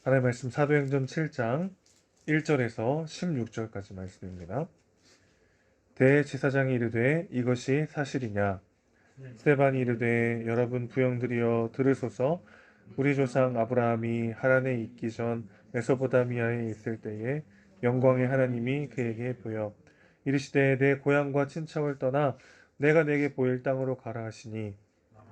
하나님의 말씀 사도행전 7장 1절에서 16절까지 말씀입니다. 대제사장이 이르되 이것이 사실이냐? 스데반이 이르되 여러분 부형들이여 들으소서. 우리 조상 아브라함이 하란에 있기 전 메소포타미아에 있을 때에 영광의 하나님이 그에게 보여 이르시되 내 고향과 친척을 떠나 내가 내게 보일 땅으로 가라 하시니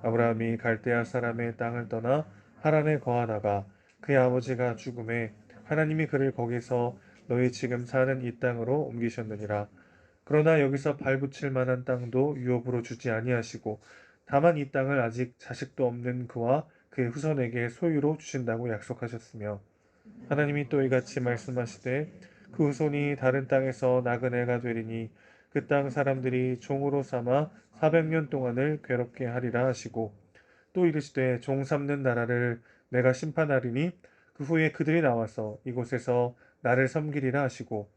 아브라함이 갈대아 사람의 땅을 떠나 하란에 거하다가 그의 아버지가 죽음에 하나님이 그를 거기서 너희 지금 사는 이 땅으로 옮기셨느니라. 그러나 여기서 발붙일 만한 땅도 유업으로 주지 아니하시고 다만 이 땅을 아직 자식도 없는 그와 그의 후손에게 소유로 주신다고 약속하셨으며 하나님이 또 이같이 말씀하시되 그 후손이 다른 땅에서 나그네가 되리니 그 땅 사람들이 종으로 삼아 400년 동안을 괴롭게 하리라 하시고 또 이르시되 종 삼는 나라를 내가 심판하리니 그 후에 그들이 나와서 이곳에서 나를 섬기리라 하시고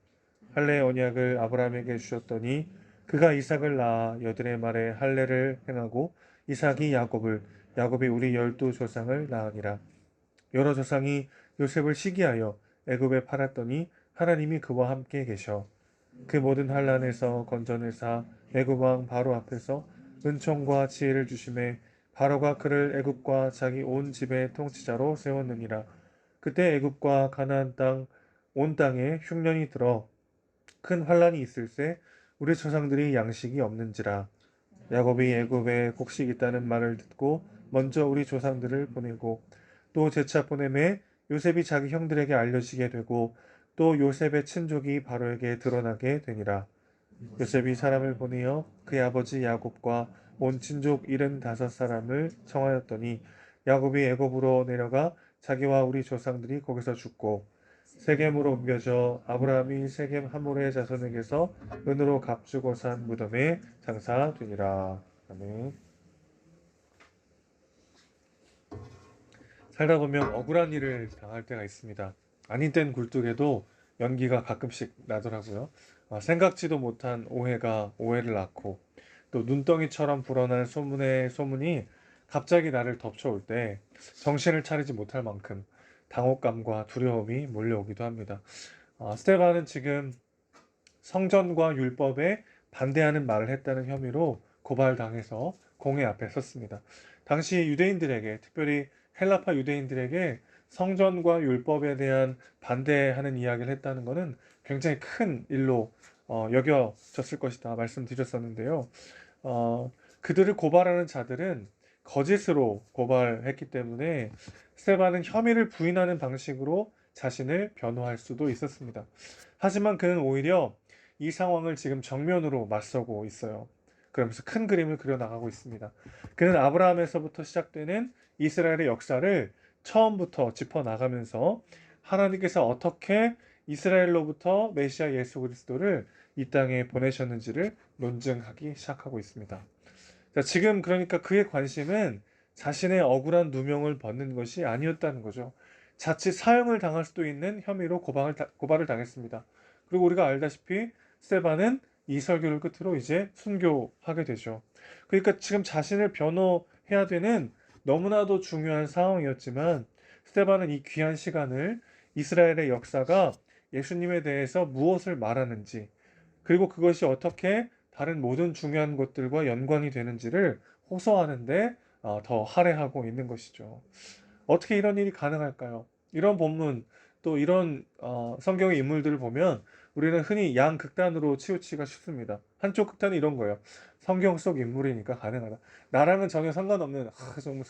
할례 언약을 아브라함에게 주셨더니 그가 이삭을 낳아 여드레 말에 할례를 행하고 이삭이 야곱을 야곱이 우리 12조상을 낳으니라. 여러 조상이 요셉을 시기하여 애굽에 팔았더니 하나님이 그와 함께 계셔 그 모든 환란에서 건져내사 애굽 왕 바로 앞에서 은총과 지혜를 주심에 바로가 그를 애굽과 자기 온 집의 통치자로 세웠느니라. 그때 애굽과 가나안 땅 온 땅에 흉년이 들어 큰 환란이 있을세 우리 조상들이 양식이 없는지라. 야곱이 애굽에 곡식 있다는 말을 듣고 먼저 우리 조상들을 보내고 또 재차 보내매 요셉이 자기 형들에게 알려지게 되고 또 요셉의 친족이 바로에게 드러나게 되니라. 요셉이 사람을 보내어 그의 아버지 야곱과 온 친족 75사람을 청하였더니 야곱이 애굽으로 내려가 자기와 우리 조상들이 거기서 죽고 세겜으로 옮겨져 아브라함이 세겜 하몰의 자손에게서 은으로 값주고 산 무덤에 장사되니라. 아멘. 살다 보면 억울한 일을 당할 때가 있습니다. 아닌 땐 굴뚝에도 연기가 가끔씩 나더라고요. 생각지도 못한 오해가 오해를 낳고 또 눈덩이처럼 불어난 소문이 갑자기 나를 덮쳐올 때 정신을 차리지 못할 만큼 당혹감과 두려움이 몰려오기도 합니다. 스테반은 지금 성전과 율법에 반대하는 말을 했다는 혐의로 고발당해서 공회 앞에 섰습니다. 당시 유대인들에게, 특별히 헬라파 유대인들에게 성전과 율법에 대한 반대하는 이야기를 했다는 것은 굉장히 큰 일로 여겨졌을 것이다 말씀드렸었는데요. 그들을 고발하는 자들은 거짓으로 고발했기 때문에 스테반은 혐의를 부인하는 방식으로 자신을 변호할 수도 있었습니다. 하지만 그는 오히려 이 상황을 지금 정면으로 맞서고 있어요. 그러면서 큰 그림을 그려나가고 있습니다. 그는 아브라함에서부터 시작되는 이스라엘의 역사를 처음부터 짚어나가면서 하나님께서 어떻게 이스라엘로부터 메시아 예수 그리스도를 이 땅에 보내셨는지를 논증하기 시작하고 있습니다. 자, 지금 그러니까 그의 관심은 자신의 억울한 누명을 벗는 것이 아니었다는 거죠. 자칫 사형을 당할 수도 있는 혐의로 고발을 당했습니다. 그리고 우리가 알다시피 스테반은 이 설교를 끝으로 이제 순교하게 되죠. 그러니까 지금 자신을 변호해야 되는 너무나도 중요한 상황이었지만 스테반은 이 귀한 시간을 이스라엘의 역사가 예수님에 대해서 무엇을 말하는지 그리고 그것이 어떻게 다른 모든 중요한 것들과 연관이 되는지를 호소하는데 더 할애하고 있는 것이죠. 어떻게 이런 일이 가능할까요? 이런 본문 또 이런 성경의 인물들을 보면 우리는 흔히 양극단으로 치우치기가 쉽습니다. 한쪽 극단은 이런 거예요. 성경 속 인물이니까 가능하다. 나랑은 전혀 상관없는 정말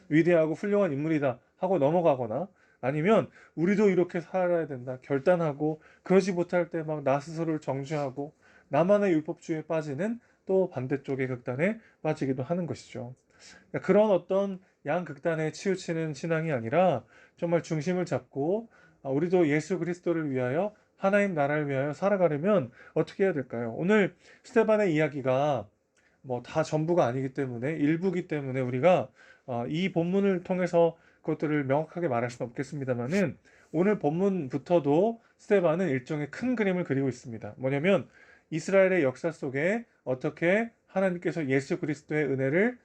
위대하고 훌륭한 인물이다 하고 넘어가거나 아니면 우리도 이렇게 살아야 된다 결단하고 그러지 못할 때 막 나 스스로를 정죄하고 나만의 율법주의에 빠지는 또 반대쪽의 극단에 빠지기도 하는 것이죠. 그러니까 그런 어떤 양극단에 치우치는 신앙이 아니라 정말 중심을 잡고 우리도 예수 그리스도를 위하여 하나님 나라를 위하여 살아가려면 어떻게 해야 될까요? 오늘 스테반의 이야기가 뭐 다 전부가 아니기 때문에 일부기 때문에 우리가 이 본문을 통해서 그것들을 명확하게 말할 수는 없겠습니다만은 오늘 본문부터도 스테반은 일종의 큰 그림을 그리고 있습니다. 뭐냐면 이스라엘의 역사 속에 어떻게 하나님께서 예수 그리스도의 은혜를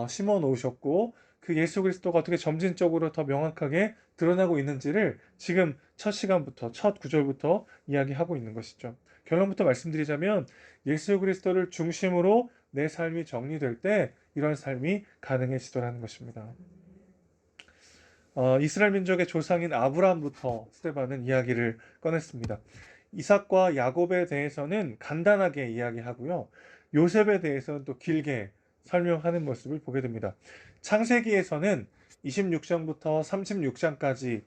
심어 놓으셨고 그 예수 그리스도가 어떻게 점진적으로 더 명확하게 드러나고 있는지를 지금 첫 시간부터, 첫 구절부터 이야기하고 있는 것이죠. 결론부터 말씀드리자면 예수 그리스도를 중심으로 내 삶이 정리될 때 이런 삶이 가능해지더라는 것입니다. 이스라엘 민족의 조상인 아브라함부터 스데반은 이야기를 꺼냈습니다. 이삭과 야곱에 대해서는 간단하게 이야기하고요. 요셉에 대해서는 또 길게 설명하는 모습을 보게 됩니다. 창세기에서는 26장부터 36장까지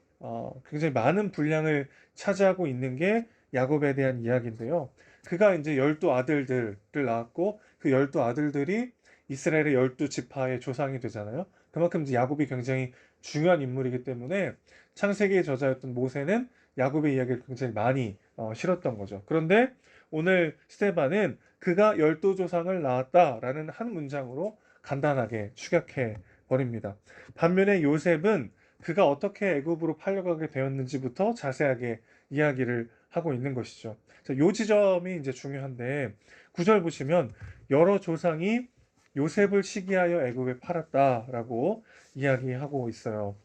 굉장히 많은 분량을 차지하고 있는 게 야곱에 대한 이야기인데요. 그가 이제 12아들들을 낳았고 그 12아들들이 이스라엘의 12지파의 조상이 되잖아요. 그만큼 이제 야곱이 굉장히 중요한 인물이기 때문에 창세기의 저자였던 모세는 야곱의 이야기를 굉장히 많이 실었던 거죠. 그런데 오늘 스데반은 그가 12조상을 낳았다라는 한 문장으로 간단하게 축약해 버립니다. 반면에 요셉은 그가 어떻게 애굽으로 팔려가게 되었는지부터 자세하게 이야기를 하고 있는 것이죠. 자, 요 지점이 이제 중요한데 9절 보시면 여러 조상이 요셉을 시기하여 애굽에 팔았다라고 이야기하고 있어요.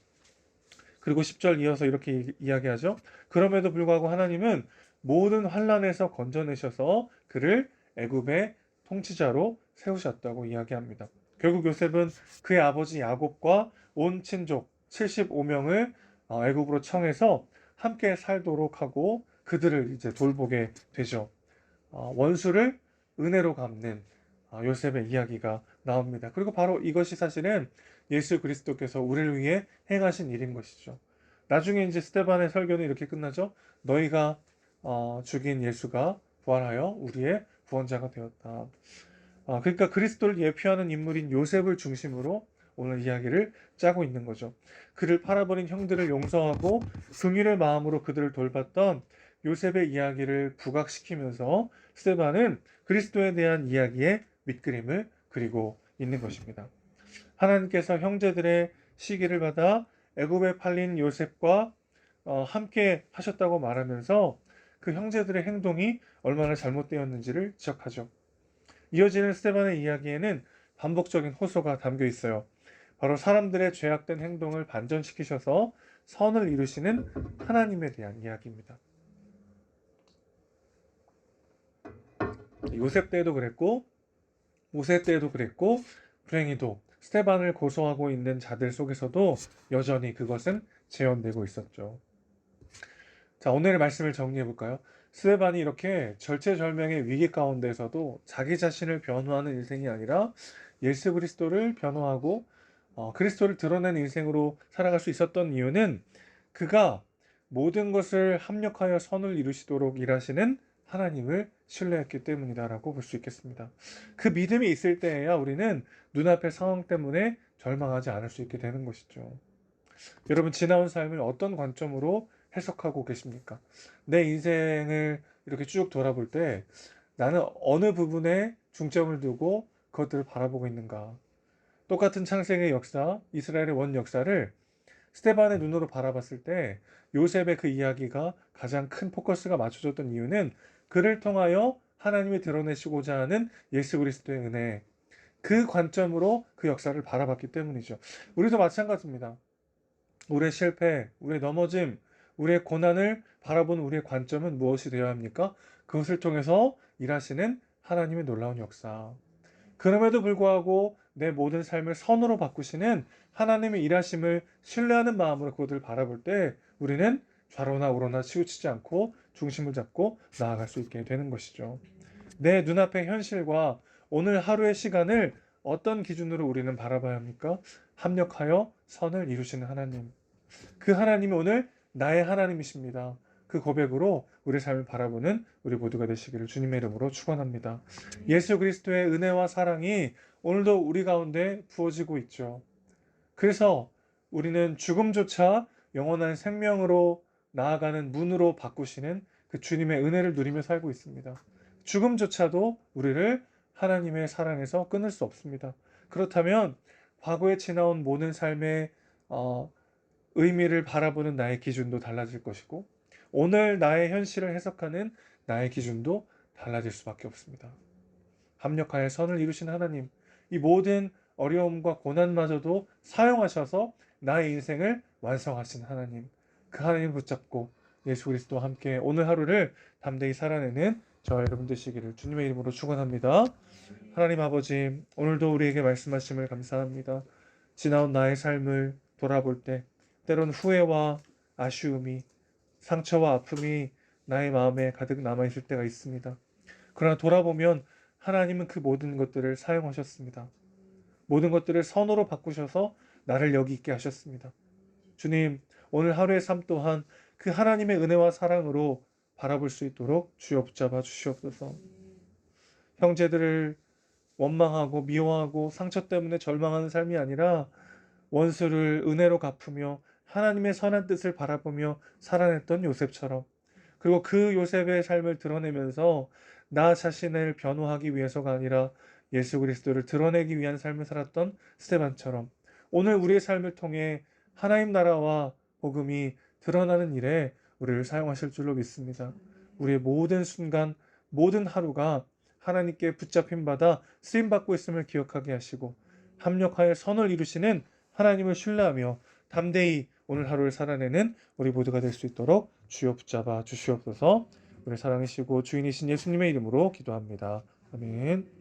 그리고 10절 이어서 이렇게 이야기하죠. 그럼에도 불구하고 하나님은 모든 환란에서 건져내셔서 그를 애굽의 통치자로 세우셨다고 이야기합니다. 결국 요셉은 그의 아버지 야곱과 온 친족 75명을 애굽으로 청해서 함께 살도록 하고 그들을 이제 돌보게 되죠. 원수를 은혜로 갚는 요셉의 이야기가 나옵니다. 그리고 바로 이것이 사실은 예수 그리스도께서 우리를 위해 행하신 일인 것이죠. 나중에 이제 스데반의 설교는 이렇게 끝나죠. 너희가 죽인 예수가 부활하여 우리의 구원자가 되었다. 그러니까 그리스도를 예표하는 인물인 요셉을 중심으로 오늘 이야기를 짜고 있는 거죠. 그를 팔아버린 형들을 용서하고 긍휼의 마음으로 그들을 돌봤던 요셉의 이야기를 부각시키면서 스데반은 그리스도에 대한 이야기의 밑그림을 그리고 있는 것입니다. 하나님께서 형제들의 시기를 받아 애굽에 팔린 요셉과 함께 하셨다고 말하면서 그 형제들의 행동이 얼마나 잘못되었는지를 지적하죠. 이어지는 스데반의 이야기에는 반복적인 호소가 담겨 있어요. 바로 사람들의 죄악된 행동을 반전시키셔서 선을 이루시는 하나님에 대한 이야기입니다. 요셉 때도 그랬고 모세 때도 그랬고 불행히도 스데반을 고소하고 있는 자들 속에서도 여전히 그것은 재현되고 있었죠. 자, 오늘의 말씀을 정리해 볼까요? 스데반이 이렇게 절체절명의 위기 가운데서도 자기 자신을 변호하는 인생이 아니라 예수 그리스도를 변호하고 그리스도를 드러낸 인생으로 살아갈 수 있었던 이유는 그가 모든 것을 합력하여 선을 이루시도록 일하시는 하나님을 신뢰했기 때문이다라고 볼 수 있겠습니다. 그 믿음이 있을 때에야 우리는 눈앞의 상황 때문에 절망하지 않을 수 있게 되는 것이죠. 여러분, 지나온 삶을 어떤 관점으로 해석하고 계십니까? 내 인생을 이렇게 쭉 돌아볼 때 나는 어느 부분에 중점을 두고 그것들을 바라보고 있는가? 똑같은 창세기의 역사, 이스라엘의 원 역사를 스데반의 눈으로 바라봤을 때 요셉의 그 이야기가 가장 큰 포커스가 맞춰졌던 이유는 그를 통하여 하나님이 드러내시고자 하는 예수 그리스도의 은혜, 그 관점으로 그 역사를 바라봤기 때문이죠. 우리도 마찬가지입니다. 우리의 실패, 우리의 넘어짐, 우리의 고난을 바라보는 우리의 관점은 무엇이 되어야 합니까? 그것을 통해서 일하시는 하나님의 놀라운 역사. 그럼에도 불구하고 내 모든 삶을 선으로 바꾸시는 하나님의 일하심을 신뢰하는 마음으로 그것을 바라볼 때 우리는 좌로나 우로나 치우치지 않고 중심을 잡고 나아갈 수 있게 되는 것이죠. 내 눈앞의 현실과 오늘 하루의 시간을 어떤 기준으로 우리는 바라봐야 합니까? 합력하여 선을 이루시는 하나님. 그 하나님이 오늘 나의 하나님이십니다. 그 고백으로 우리 삶을 바라보는 우리 모두가 되시기를 주님의 이름으로 축원합니다. 예수 그리스도의 은혜와 사랑이 오늘도 우리 가운데 부어지고 있죠. 그래서 우리는 죽음조차 영원한 생명으로 나아가는 문으로 바꾸시는 그 주님의 은혜를 누리며 살고 있습니다. 죽음조차도 우리를 하나님의 사랑에서 끊을 수 없습니다. 그렇다면 과거에 지나온 모든 삶의 의미를 바라보는 나의 기준도 달라질 것이고 오늘 나의 현실을 해석하는 나의 기준도 달라질 수밖에 없습니다. 합력하여 선을 이루신 하나님, 이 모든 어려움과 고난마저도 사용하셔서 나의 인생을 완성하신 하나님, 그 하나님 붙잡고 예수 그리스도와 함께 오늘 하루를 담대히 살아내는 저와 여러분 되시기를 주님의 이름으로 축원합니다. 하나님 아버지, 오늘도 우리에게 말씀하심을 감사합니다. 지나온 나의 삶을 돌아볼 때 때론 후회와 아쉬움이, 상처와 아픔이 나의 마음에 가득 남아있을 때가 있습니다. 그러나 돌아보면 하나님은 그 모든 것들을 사용하셨습니다. 모든 것들을 선으로 바꾸셔서 나를 여기 있게 하셨습니다. 주님, 오늘 하루의 삶 또한 그 하나님의 은혜와 사랑으로 바라볼 수 있도록 주여 붙잡아 주시옵소서. 형제들을 원망하고 미워하고 상처 때문에 절망하는 삶이 아니라 원수를 은혜로 갚으며 하나님의 선한 뜻을 바라보며 살아냈던 요셉처럼, 그리고 그 요셉의 삶을 드러내면서 나 자신을 변호하기 위해서가 아니라 예수 그리스도를 드러내기 위한 삶을 살았던 스테반처럼 오늘 우리의 삶을 통해 하나님 나라와 복음이 드러나는 일에 우리를 사용하실 줄로 믿습니다. 우리의 모든 순간, 모든 하루가 하나님께 붙잡힌 바다 쓰임받고 있음을 기억하게 하시고 합력하여 선을 이루시는 하나님을 신뢰하며 담대히 오늘 하루를 살아내는 우리 모두가 될 수 있도록 주여 붙잡아 주시옵소서. 우리 사랑이시고 주인이신 예수님의 이름으로 기도합니다. 아멘.